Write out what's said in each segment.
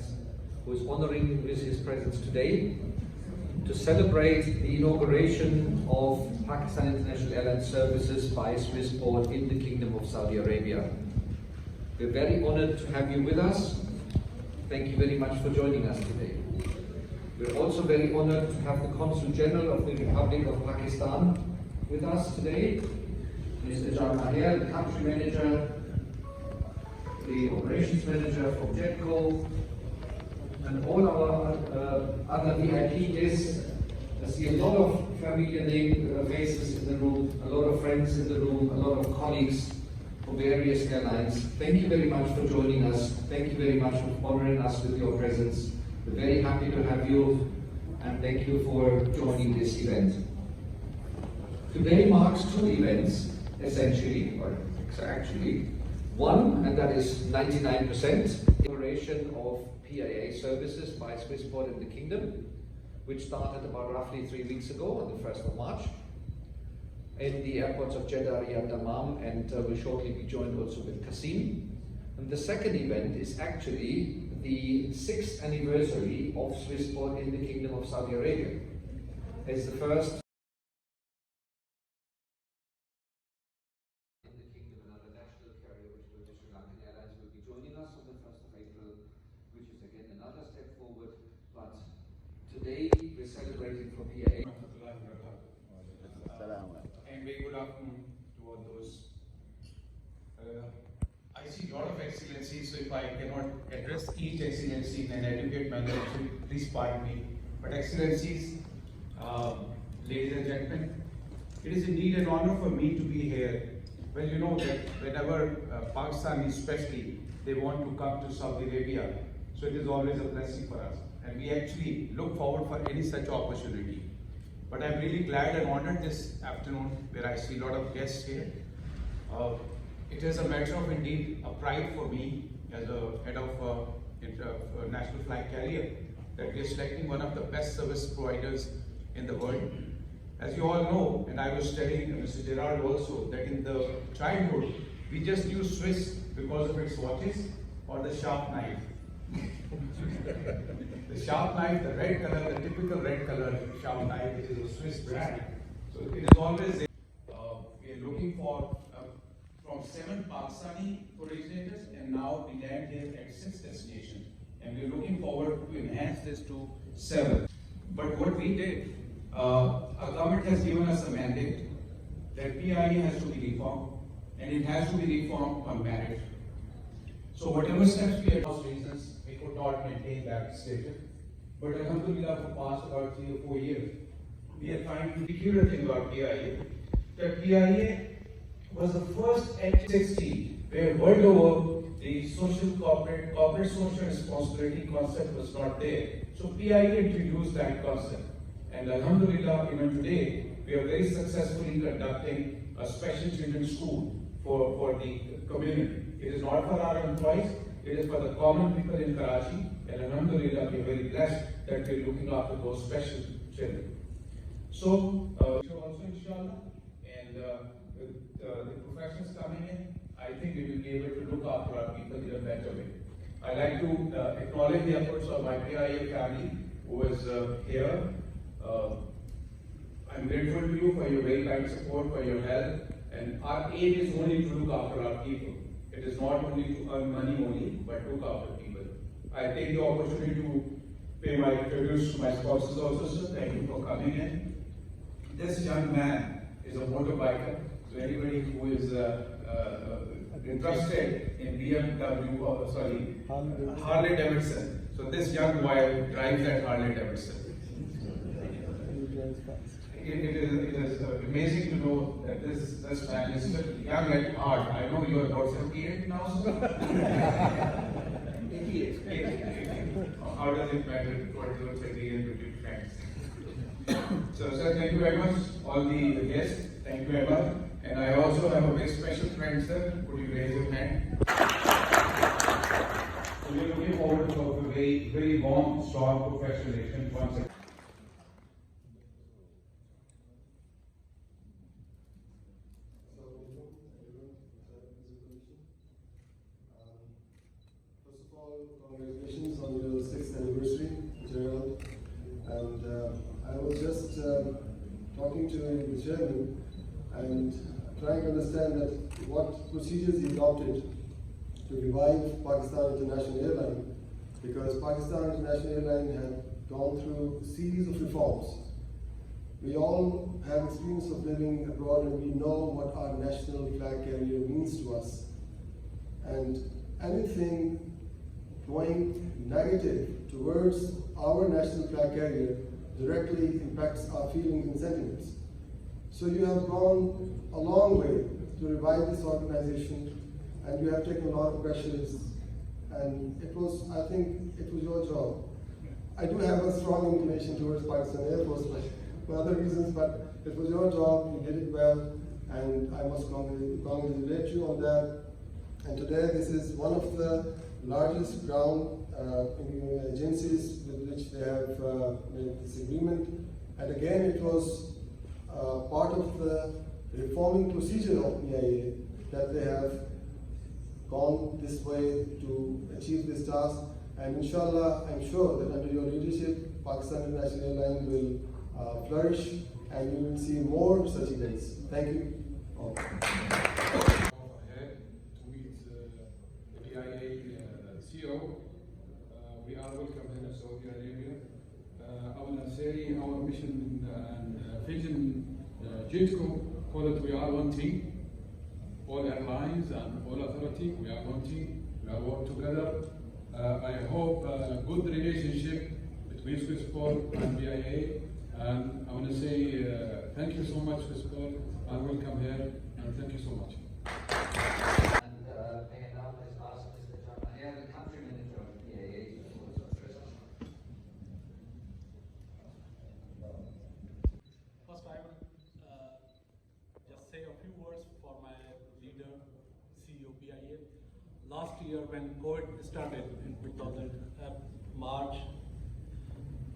Airlines, who is honoring with his presence today to celebrate the inauguration of Pakistan International Airlines services by Swissport in the Kingdom of Saudi Arabia. We're very honored to have you with us. Thank you very much for joining us today. We're also very honored to have the Consul General of the Republic of Pakistan with us today, Mr. John Maher, the Country Manager, the Operations Manager from JetCo, and all our other VIP guests. I see a lot of familiar name faces in the room, a lot of friends in the room, a lot of colleagues from various airlines. Thank you very much for joining us. Thank you very much for honoring us with your presence. We're very happy to have you, and thank you for joining this event. Today marks two events, essentially, or actually. One, and that is 99%, inauguration of PIA services by Swissport in the Kingdom, which started about roughly 3 weeks ago on the 1st of March in the airports of Jeddah, Riyadh, Dammam, and will shortly be joined also with Qasim. And the second event is actually the 6th anniversary of Swissport in the Kingdom of Saudi Arabia. It's the first today we're celebrating for PIA. And very good afternoon to all those. I see a lot of excellencies, so if I cannot address each excellency in an adequate manner, please pardon me. But excellencies, ladies and gentlemen, it is indeed an honor for me to be here. Well, you know that whenever Pakistanis especially, they want to come to Saudi Arabia, so it is always a blessing for us. And we actually look forward for any such opportunity. But I'm really glad and honored this afternoon where I see a lot of guests here. It is a matter of indeed a pride for me as a head of a national flag carrier that we are selecting one of the best service providers in the world. As you all know, and I was telling Mr. Gerard also, that in the childhood, we just used Swiss because of its watches or the sharp knife. The sharp knife, the red color, the typical red color sharp knife, which is a Swiss brand. So it is always there. We are looking for from 7 Pakistani originators, and now we land here at 6 destinations. And we are looking forward to enhance this to 7. But what we did, our government has given us a mandate that PIA has to be reformed, and it has to be reformed on merit. So whatever steps we are those reasons, we could not maintain that status. But alhamdulillah, for past about 3 or 4 years, we are trying to peculiar thing about PIA. That PIA was the first H60 where world over the corporate social responsibility concept was not there. So PIA introduced that concept. And alhamdulillah, even today, we are very successfully conducting a special children's school for the community. It is not for our employees, it is for the common people in Karachi, and alhamdulillah, we are very blessed that we are looking after those special children. So, also inshallah, and with the professionals coming in, I think we will be able to look after our people in a better way. I'd like to acknowledge the efforts of my PIA family who is here. I'm grateful to you for your very kind support, for your help, and our aim is only to look after our people. It is not only to earn money only, but look after people. I take the opportunity to pay my tributes to my sponsors also, sir. Thank you for coming in. This young man is a motorbiker, so anybody who is interested in Harley Davidson. So this young boy drives that Harley Davidson. It is amazing to know that this man is still young at heart. I know you are about 78 now, sir. 88. How does it matter what you are saying between friends? So, sir, thank you very much, all the guests. Thank you very much. And I also have a very special friend, sir. Could you raise your hand? So we are looking forward to a very, very warm, strong, professional relation once again. First of all, congratulations on your And I was just talking to the chairman and trying to understand that what procedures he adopted to revive Pakistan International Airline, because Pakistan International Airline had gone through a series of reforms. We all have experience of living abroad and we know what our national flag carrier means to us. And anything going negative towards our national flag carrier directly impacts our feelings and sentiments. So you have gone a long way to revive this organization, and you have taken a lot of pressures, and I think it was your job. I do have a strong inclination towards Pakistan Air Force for other reasons, but it was your job, you did it well, and I must congratulate you on that. And today this is one of the largest ground agencies with which they have made this agreement. And again, it was part of the reforming procedure of PIA that they have gone this way to achieve this task. And inshallah, I'm sure that under your leadership, Pakistan International Airlines will flourish and you will see more such events. Thank you all. Ahead to meet the PIA CEO. We are welcome here in Saudi Arabia. I want to say our mission and vision, JITCO, call it we are one team. All airlines and all authority, we are one team. We are work together. I hope a good relationship between Swissport and PIA. And I want to say thank you so much, Swissport, and welcome here, and thank you so much. And may I now please ask Mr. John Maher, the country manager of PIA, to address. First, I will just say a few words for my leader, CEO PIA. Last year, when COVID started in 2000 March,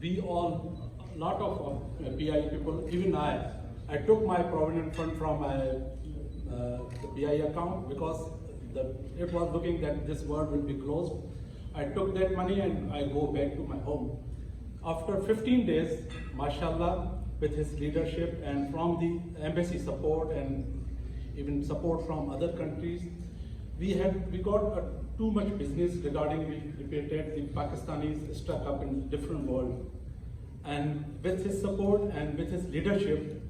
we all, a lot of PIA people, even I took my provident fund from the PIA account because it was looking that this world will be closed. I took that money and I go back to my home. After 15 days, mashallah, with his leadership and from the embassy support and even support from other countries, we got too much business regarding we repatriated the Pakistanis stuck up in different world. And with his support and with his leadership,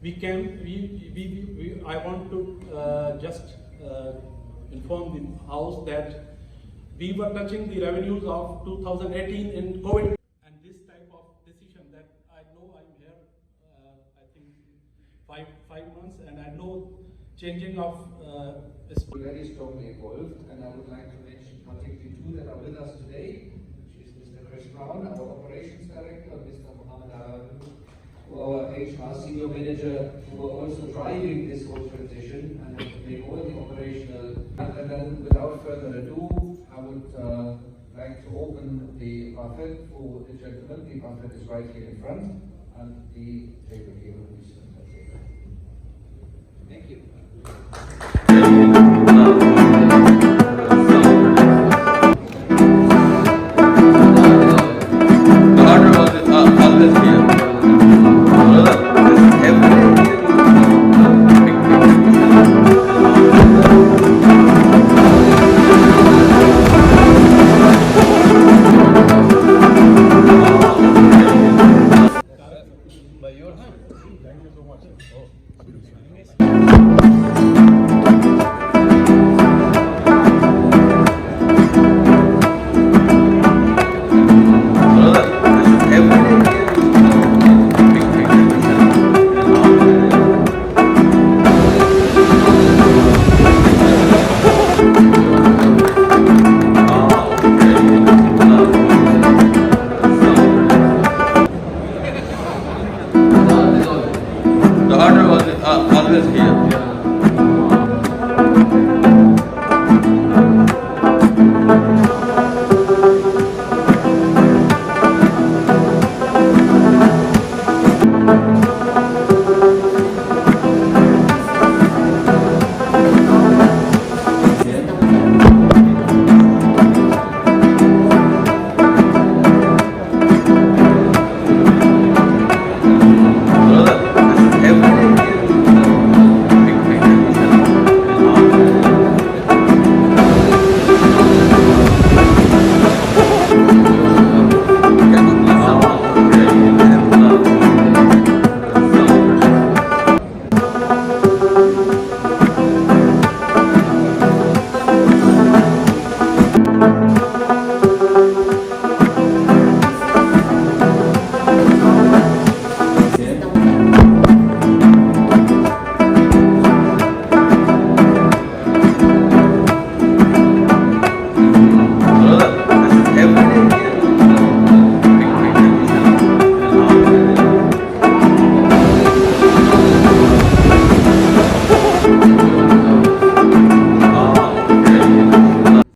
I want to just inform the House that we were touching the revenues of 2018 in COVID. And this type of decision that I know I'm here, I think five months, and I know changing of is very strongly involved, and I would like to mention particularly two that are with us today, which is Mr. Chris Brown, our operations director, Mr. Our HR senior manager, who are also driving this whole transition and have made all the operational. And then, without further ado, I would like to open the buffet for the gentleman. The buffet is right here in front, and the table here will be set. Thank you. The order was always here. by your hand. Thank you so much.